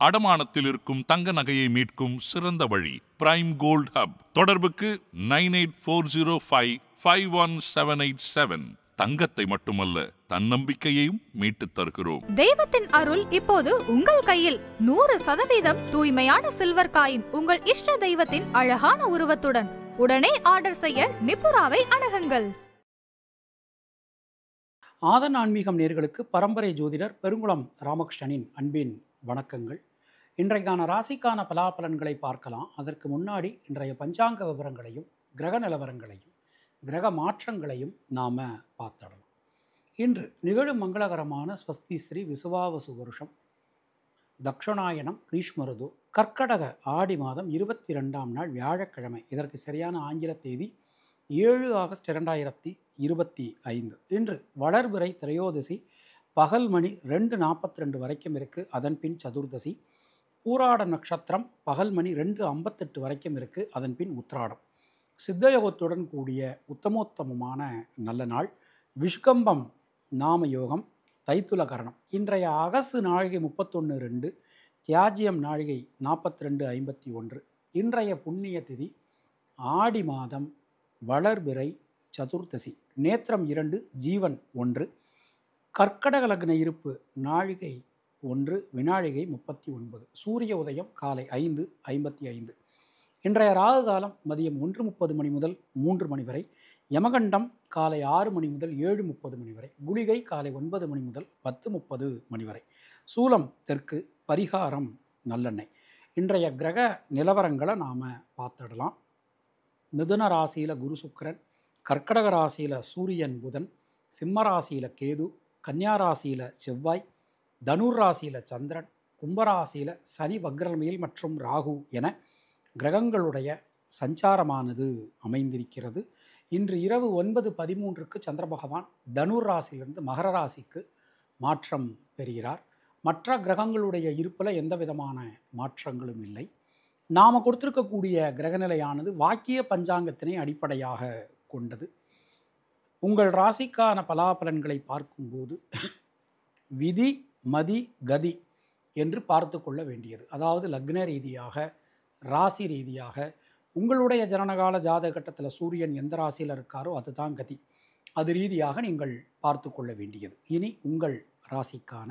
அடமானத்தில் இருக்கும் தங்க நகையை மீட்கும் சிறந்த வழி பிரைம் கோல்ட் ஹப். தொடர்புக்கு 9840551787. தங்கத்தை மட்டுமல்ல, தன்னம்பிக்கையையும் மீட்டுத் தருகிறோம். தெய்வத்தின் அருள் இப்போது உங்கள் கையில். 100% தூய்மையான சில்வர் காயின் உங்கள் இஷ்ட தெய்வத்தின் அழகான உருவத்துடன். உடனே ஆர்டர் செய்ய நிபுராவை அணுகுங்கள். ஆதன் ஆன்மீகம் நேயர்களுக்கு பரம்பரை ஜோதிடர் பெருங்குளம் ராமகிருஷ்ணனின் அன்பின் வணக்கங்கள். இன்றைக்கான ராசிக்கான பலாபலன்களை பார்க்கலாம். அதற்கு முன்னாடி இன்றைய பஞ்சாங்க விவரங்களையும் கிரக நிலவரங்களையும் கிரக மாற்றங்களையும் நாம் பார்த்துடலாம். இன்று நிகழும் மங்களகரமான ஸ்வஸ்தி ஸ்ரீ விசுவாவசு வருஷம் தக்ஷணாயனம் கிரீஷ்மருது கர்க்கடக ஆடி மாதம் 22ஆம் நாள் வியாழக்கிழமை. இதற்கு சரியான ஆங்கில தேதி 7 ஆகஸ்ட் 2025. இன்று வளர்பிறை திரையோதசி பகல் மணி 2:42 வரைக்கும் இருக்குது. அதன் பின் சதுர்தசி. பூராட நட்சத்திரம் பகல் மணி 2:58 வரைக்கும் இருக்குது. அதன் பின் உத்திராடம். சித்தயோகத்துடன் கூடிய உத்தமோத்தமமான நல்ல நாள். விஷ்கம்பம் நாம யோகம் தைத்துல கரணம். இன்றைய அகசு நாழிகை 31:02, தியாஜியம் நாழிகை 42:51. இன்றைய புண்ணிய திதி ஆடி மாதம் வளர்பிறை சதுர்தசி. நேத்திரம் 2, ஜீவன் 1. கர்க்கடக லக்ன இருப்பு நாழிகை 1, வினாழிகை 39. சூரிய உதயம் காலை 5:55. இன்றைய ராகு காலம் மதியம் 1:30 மணி முதல் 3 மணி வரை. யமகண்டம் காலை 6 மணி முதல் 7:30 மணி வரை. குளிகை காலை 9 மணி முதல் 10:30 மணி வரை. சூலம் தெற்கு. பரிகாரம் நல்லெண்ணெய். இன்றைய கிரக நிலவரங்களை நாம் பார்த்துடலாம். மிதுன ராசியில் குரு சுக்கிரன், கர்க்கடக ராசியில் சூரியன் புதன், சிம்ம ராசியில் கேது, கன்னியா ராசியில் செவ்வாய், தனுர் ராசியில் சந்திரன், கும்பராசியில் சனி வக்ரமேல் மற்றும் ராகு என கிரகங்களுடைய சஞ்சாரமானது அமைந்திருக்கிறது. இன்று இரவு 9:13 சந்திர பகவான் தனுர் ராசியிலிருந்து மகர ராசிக்கு மாற்றம் பெறுகிறார். மற்ற கிரகங்களுடைய இருப்பில் எந்த விதமான மாற்றங்களும் இல்லை. நாம் கொடுத்திருக்கக்கூடிய கிரகநிலையானது வாக்கிய பஞ்சாங்கத்தினை அடிப்படையாக கொண்டது. உங்கள் ராசிக்கான பலாபலன்களை பார்க்கும்போது விதி மதி கதி என்று பார்த்து கொள்ள வேண்டியது. அதாவது லக்ன ரீதியாக ராசி ரீதியாக உங்களுடைய ஜனனகால ஜாதக கட்டத்தில் சூரியன் எந்த ராசியில் இருக்காரோ அதுதான் கதி. அது ரீதியாக நீங்கள் பார்த்து கொள்ள வேண்டியது. இனி உங்கள் ராசிக்கான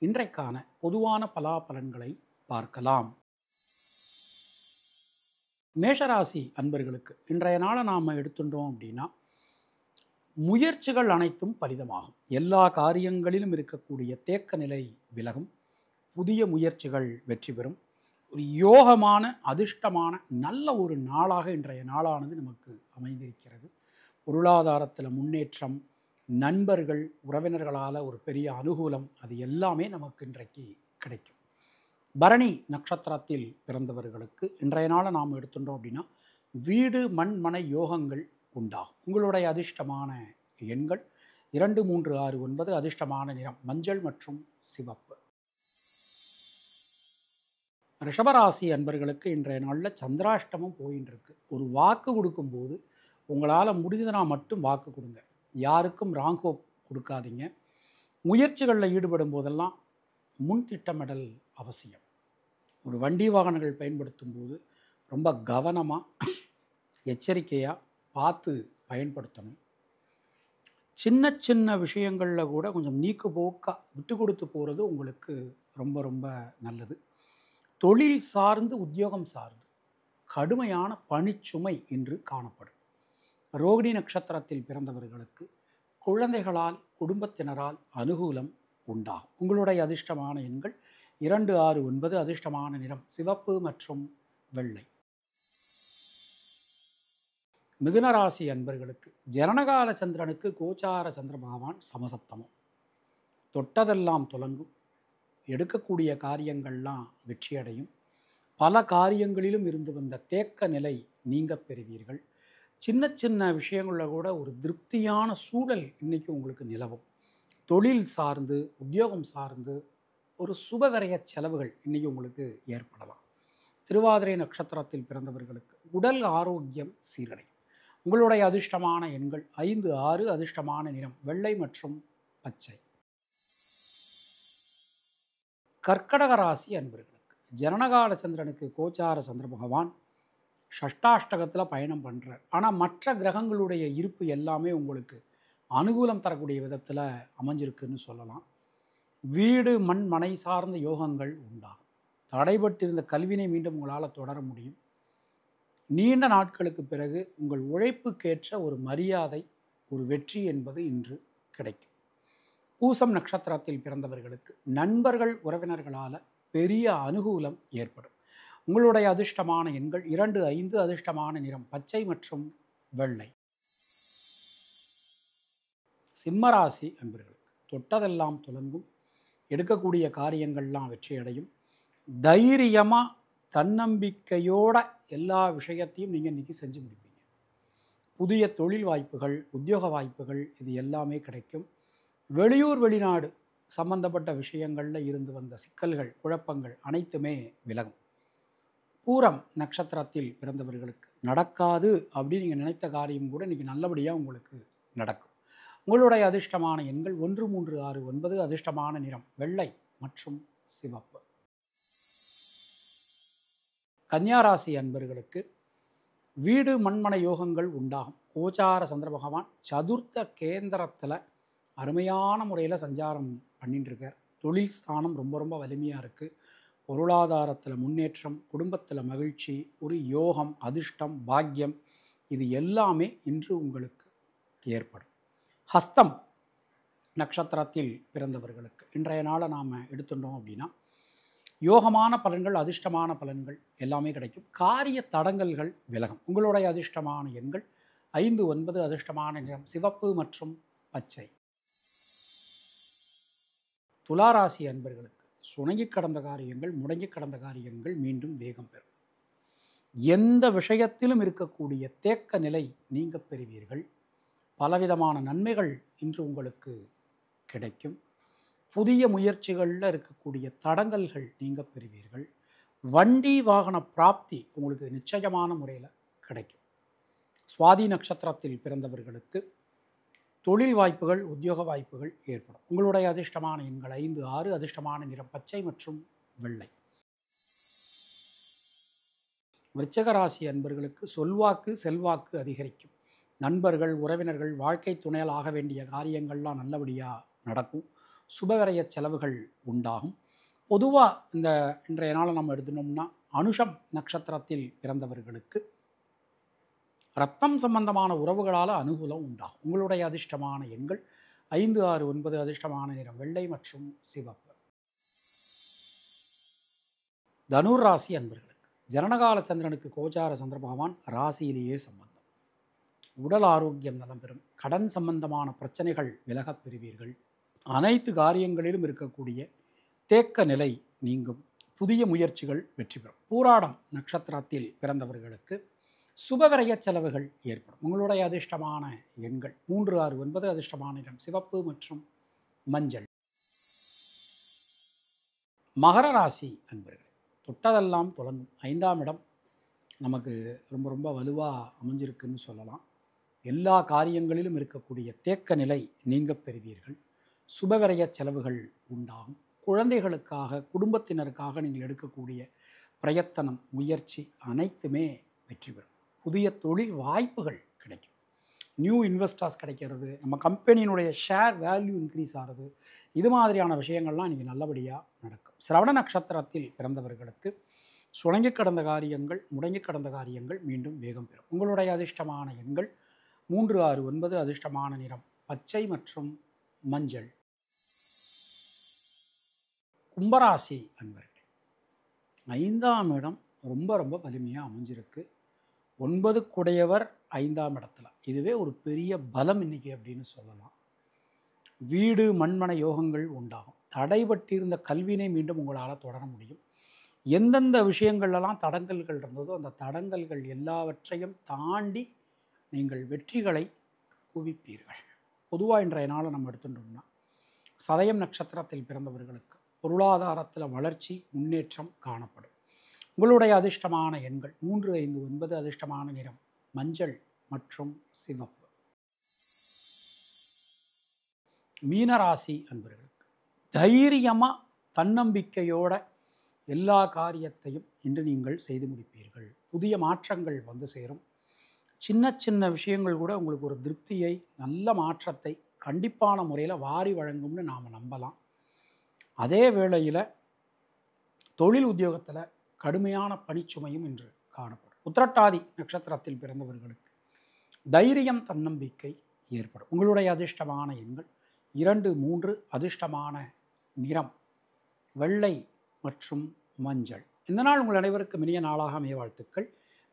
இன்றைக்கான பொதுவான பலாபலன்களை பார்க்கலாம். மேஷராசி அன்பர்களுக்கு இன்றைய நாளை நாம் எடுத்துட்டோம் அப்படின்னா, முயற்சிகள் அனைத்தும் பலிதமாகும். எல்லா காரியங்களிலும் இருக்கக்கூடிய தேக்க நிலை விலகும். புதிய முயற்சிகள் வெற்றி பெறும். ஒரு யோகமான அதிர்ஷ்டமான நல்ல ஒரு நாளாக இன்றைய நாளானது நமக்கு அமைந்திருக்கிறது. பொருளாதாரத்தில் முன்னேற்றம், நண்பர்கள் உறவினர்களால் ஒரு பெரிய அனுகூலம், அது எல்லாமே நமக்கு இன்றைக்கு கிடைக்கும். பரணி நட்சத்திரத்தில் பிறந்தவர்களுக்கு இன்றைய நாளை நாம் எடுத்துட்டோம் அப்படின்னா, வீடு மண் மனை யோகங்கள் உண்டாகும். உங்களுடைய அதிர்ஷ்டமான எண்கள் 2, 3, 6, 9. அதிர்ஷ்டமான நிறம் மஞ்சள் மற்றும் சிவப்பு. ரிஷபராசி அன்பர்களுக்கு இன்றைய நாளில் சந்திராஷ்டமம் போயின்னு இருக்கு. ஒரு வாக்கு கொடுக்கும்போது உங்களால் முடிஞ்சதுனா மட்டும் வாக்கு கொடுங்க. யாருக்கும் ராங்கோ கொடுக்காதீங்க. முயற்சிகளில் ஈடுபடும் போதெல்லாம் முன் திட்டமிடல் அவசியம். ஒரு வண்டி வாகனங்கள் பயன்படுத்தும் போது ரொம்ப கவனமாக எச்சரிக்கையாக பார்த்து பயன்படுத்தணும். சின்ன சின்ன விஷயங்களில் கூட கொஞ்சம் நீக்கு போக்காக விட்டு கொடுத்து போகிறது உங்களுக்கு ரொம்ப ரொம்ப நல்லது. தொழில் சார்ந்து உத்தியோகம் சார்ந்து கடுமையான பணிச்சுமை இன்று காணப்படும். ரோகிணி நட்சத்திரத்தில் பிறந்தவர்களுக்கு குழந்தைகளால் குடும்பத்தினரால் அனுகூலம் உண்டாகும். உங்களுடைய அதிர்ஷ்டமான எண்கள் 2, 6, 9. அதிர்ஷ்டமான நிறம் சிவப்பு மற்றும் வெள்ளை. மிதுனராசி அன்பர்களுக்கு ஜனனகால சந்திரனுக்கு கோச்சார சந்திர பகவான் சமசப்தமம். தொட்டதெல்லாம் துலங்கும். எடுக்கக்கூடிய காரியங்கள்லாம் வெற்றியடையும். பல காரியங்களிலும் இருந்து வந்த தேக்க நிலை நீங்க பெறுவீர்கள். சின்ன சின்ன விஷயங்களில் கூட ஒரு திருப்தியான சூழல் இன்றைக்கி உங்களுக்கு நிலவும். தொழில் சார்ந்து உத்தியோகம் சார்ந்து ஒரு சுபவிரய செலவுகள் இன்றைக்கி உங்களுக்கு ஏற்படலாம். திருவாதிரை நட்சத்திரத்தில் பிறந்தவர்களுக்கு உடல் ஆரோக்கியம் சீரடையும். உங்களுடைய அதிர்ஷ்டமான எண்கள் 5, 6. அதிர்ஷ்டமான நிறம் வெள்ளை மற்றும் பச்சை. கர்க்கடக ராசி அன்பர்களுக்கு ஜனனகால சந்திரனுக்கு கோச்சார சந்திர பகவான் ஷஷ்டாஷ்டகத்தில் பயணம் பண்ணுறார். ஆனால் மற்ற கிரகங்களுடைய இருப்பு எல்லாமே உங்களுக்கு அனுகூலம் தரக்கூடிய விதத்தில் அமைஞ்சிருக்குன்னு சொல்லலாம். வீடு மண் மனை சார்ந்த யோகங்கள் உண்டாகும். தடைபட்டிருந்த கல்வினை மீண்டும் உங்களால் தொடர முடியும். நீண்ட நாட்களுக்கு பிறகு உங்கள் உழைப்புக்கேற்ற ஒரு மரியாதை, ஒரு வெற்றி என்பது இன்று கிடைக்கும். பூசம் நட்சத்திரத்தில் பிறந்தவர்களுக்கு நண்பர்கள் உறவினர்களால் பெரிய அனுகூலம் ஏற்படும். உங்களுடைய அதிர்ஷ்டமான எண்கள் 2, 5. அதிர்ஷ்டமான நிறம் பச்சை மற்றும் வெள்ளை. சிம்மராசி அன்பர்களுக்கு தொட்டதெல்லாம் துலங்கும். எடுக்கக்கூடிய காரியங்கள்லாம் வெற்றியடையும். தைரியமாக தன்னம்பிக்கையோட எல்லா விஷயத்தையும் நீங்கள் இன்றைக்கி செஞ்சு முடிப்பீங்க. புதிய தொழில் வாய்ப்புகள், உத்தியோக வாய்ப்புகள் இது எல்லாமே கிடைக்கும். வெளியூர் வெளிநாடு சம்பந்தப்பட்ட விஷயங்களில் இருந்து வந்த சிக்கல்கள், குழப்பங்கள் அனைத்துமே விலகும். பூரம் நட்சத்திரத்தில் பிறந்தவர்களுக்கு நடக்காது அப்படின்னு நீங்கள் நினைத்த காரியம் கூட இன்றைக்கி நல்லபடியாக உங்களுக்கு நடக்கும். உங்களுடைய அதிர்ஷ்டமான எண்கள் 1, 3, 6, 9. அதிர்ஷ்டமான நிறம் வெள்ளை மற்றும் சிவப்பு. கன்னியாராசி அன்பர்களுக்கு வீடு மண்மனை யோகங்கள் உண்டாகும். கோச்சார சந்திர பகவான் சதுர்த்த கேந்திரத்தில் அருமையான முறையில் சஞ்சாரம் பண்ணிட்டு இருக்கார். தொழில் ஸ்தானம் ரொம்ப ரொம்ப வலிமையாக இருக்குது. பொருளாதாரத்தில் முன்னேற்றம், குடும்பத்தில் மகிழ்ச்சி, ஒரு யோகம், அதிர்ஷ்டம், பாக்கியம் இது எல்லாமே இன்று உங்களுக்கு ஏற்படும். ஹஸ்தம் நட்சத்திரத்தில் பிறந்தவர்களுக்கு இன்றைய நாளை நாம் எடுத்துட்டோம் அப்படின்னா யோகமான பலன்கள், அதிர்ஷ்டமான பலன்கள் எல்லாமே கிடைக்கும். காரிய தடங்கல்கள் விலகும். உங்களுடைய அதிர்ஷ்டமான எண்கள் 5, 9. அதிர்ஷ்டமான நிறம் சிவப்பு மற்றும் பச்சை. துளாராசி அன்பர்களுக்கு சுணங்கி கடந்த காரியங்கள், முடங்கி கடந்த காரியங்கள் மீண்டும் வேகம் பெறும். எந்த விஷயத்திலும் இருக்கக்கூடிய தேக்க நிலை நீங்க பெறுவீர்கள். பலவிதமான நன்மைகள் இன்று உங்களுக்கு கிடைக்கும். புதிய முயற்சிகளில் இருக்கக்கூடிய தடங்கல்கள் நீங்க பெறுவீர்கள். வண்டி வாகன பிராப்தி உங்களுக்கு நிச்சயமான முறையில் கிடைக்கும். சுவாதி நட்சத்திரத்தில் பிறந்தவர்களுக்கு தொழில் வாய்ப்புகள், உத்தியோக வாய்ப்புகள் ஏற்படும். உங்களுடைய அதிர்ஷ்டமான எண்கள் 5, 6. அதிர்ஷ்டமான நிறம் பச்சை மற்றும் வெள்ளை. விருச்சிக ராசி அன்பர்களுக்கு சொல்வாக்கு, செல்வாக்கு அதிகரிக்கும். நண்பர்கள், உறவினர்கள், வாழ்க்கை துணையால் ஆக வேண்டிய காரியங்கள்லாம் நல்லபடியாக நடக்கும். சுபவிரய செலவுகள் உண்டாகும். பொதுவாக இந்த இன்றைய நாளை நம்ம எடுத்துனோம்னா அனுஷம் நட்சத்திரத்தில் பிறந்தவர்களுக்கு ரத்தம் சம்பந்தமான உறவுகளால் அனுகூலம் உண்டாகும். உங்களுடைய அதிர்ஷ்டமான எண்கள் 5, 6, 9. அதிர்ஷ்டமான நிறம் வெள்ளை மற்றும் சிவப்பு. தனுர் ராசி அன்பர்களுக்கு ஜனனகால சந்திரனுக்கு கோச்சார சந்திர பகவான் ராசியிலேயே சம்பந்தம். உடல் ஆரோக்கியம் நலம் பெறும். கடன் சம்பந்தமான பிரச்சனைகள் விலகப் பெறுவீர்கள். அனைத்து காரியங்களிலும் இருக்கக்கூடிய தேக்க நிலை நீங்கும். புதிய முயற்சிகள் வெற்றி பெறும். பூராடம் நட்சத்திரத்தில் பிறந்தவர்களுக்கு சுபவிரய செலவுகள் ஏற்படும். உங்களுடைய அதிர்ஷ்டமான எண்கள் 3, 6, 9. அதிர்ஷ்டமான நிறம் சிவப்பு மற்றும் மஞ்சள். மகர ராசி அன்பர்கள் தொட்டதெல்லாம் தொடங்கும். 5ஆம் இடம் நமக்கு ரொம்ப ரொம்ப வலுவாக அமைஞ்சிருக்குன்னு சொல்லலாம். எல்லா காரியங்களிலும் இருக்கக்கூடிய தேக்க நிலை நீங்க பெறுவீர்கள். சுபவிரய செலவுகள் உண்டாகும். குழந்தைகளுக்காக, குடும்பத்தினருக்காக நீங்கள் எடுக்கக்கூடிய பிரயத்தனம், முயற்சி அனைத்துமே வெற்றி பெறும். புதிய தொழில் வாய்ப்புகள் கிடைக்கும். நியூ இன்வெஸ்டர்ஸ் கிடைக்கிறது, நம்ம கம்பெனியினுடைய ஷேர் வேல்யூ இன்க்ரீஸ் ஆகிறது, இது மாதிரியான விஷயங்கள்லாம் இன்றைக்கி நல்லபடியாக நடக்கும். சிரவண நட்சத்திரத்தில் பிறந்தவர்களுக்கு சுணங்கி கடந்த காரியங்கள், முடங்கி கடந்த காரியங்கள் மீண்டும் வேகம் பெறும். உங்களுடைய அதிர்ஷ்டமான எண்கள் 3, 6, 9. அதிர்ஷ்டமான நிறம் பச்சை மற்றும் மஞ்சள். கும்பராசி அன்பர்கள் 5ஆம் இடம் ரொம்ப ரொம்ப வலிமையாக அமைஞ்சிருக்கு. 9 குடையவர் 5ஆம் இடத்துல, இதுவே ஒரு பெரிய பலம் இன்னைக்கு அப்படின்னு சொல்லலாம். வீடு மண்மனை யோகங்கள் உண்டாகும். தடைபட்டிருந்த கல்வினை மீண்டும் உங்களால் தொடர முடியும். எந்தெந்த விஷயங்கள்லாம் தடங்கல்கள் இருந்ததோ அந்த தடங்கல்கள் எல்லாவற்றையும் தாண்டி நீங்கள் வெற்றிகளை குவிப்பீர்கள். பொதுவாக இன்றைய நாளை நம்ம எடுத்துட்டோம்னா சதயம் நட்சத்திரத்தில் பிறந்தவர்களுக்கு பொருளாதாரத்தில் வளர்ச்சி, முன்னேற்றம் காணப்படும். உங்களுடைய அதிர்ஷ்டமான எண்கள் 3, 5, 9. அதிர்ஷ்டமான நிறம் மஞ்சள் மற்றும் சிவப்பு. மீனராசி அன்பர்களுக்கு தைரியமாக தன்னம்பிக்கையோட எல்லா காரியத்தையும் இன்று நீங்கள் செய்து முடிப்பீர்கள். புதிய மாற்றங்கள் வந்து சேரும். சின்ன சின்ன விஷயங்கள் கூட உங்களுக்கு ஒரு திருப்தியை, நல்ல மாற்றத்தை கண்டிப்பான முறையில் வாரி வழங்கும்னு நாம் நம்பலாம். அதே வேளையில் தொழில் உத்தியோகத்தில் கடுமையான பணிச்சுமையும் இன்று காணப்படும். உத்திரட்டாதி நட்சத்திரத்தில் பிறந்தவர்களுக்கு தைரியம், தன்னம்பிக்கை ஏற்படும். உங்களுடைய அதிர்ஷ்டமான எண்கள் 2, 3. அதிர்ஷ்டமான நிறம் வெள்ளை மற்றும் மஞ்சள். இந்த நாள் உங்கள் அனைவருக்கும் இனிய நாளாக அமைய வாழ்த்துக்கள்.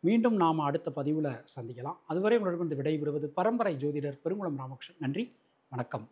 மீண்டும் நாம் அடுத்த பதிவில் சந்திக்கலாம். அதுவரை உங்களிடம் விடைபெறுவது பரம்பரை ஜோதிடர் பெருங்குளம் ராமகிருஷ்ணன். நன்றி, வணக்கம்.